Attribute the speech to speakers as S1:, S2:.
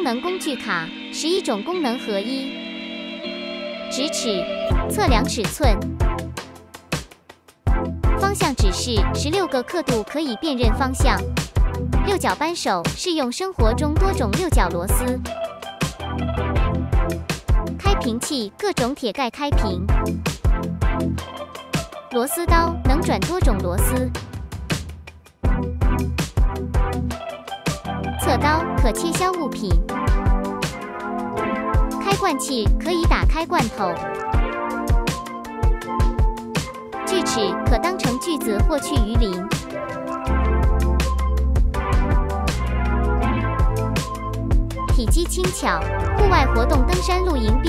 S1: 能工具卡，11种功能合一。直尺，测量尺寸。方向指示，16个刻度可以辨认方向。六角扳手，适用生活中多种六角螺丝。开瓶器，各种铁盖开瓶。螺丝刀，能转多种螺丝。侧刀，可切削物品。开罐器，可以打开罐头。锯齿，可当成锯子或去鱼鳞。体积轻巧，户外活动、登山、露营必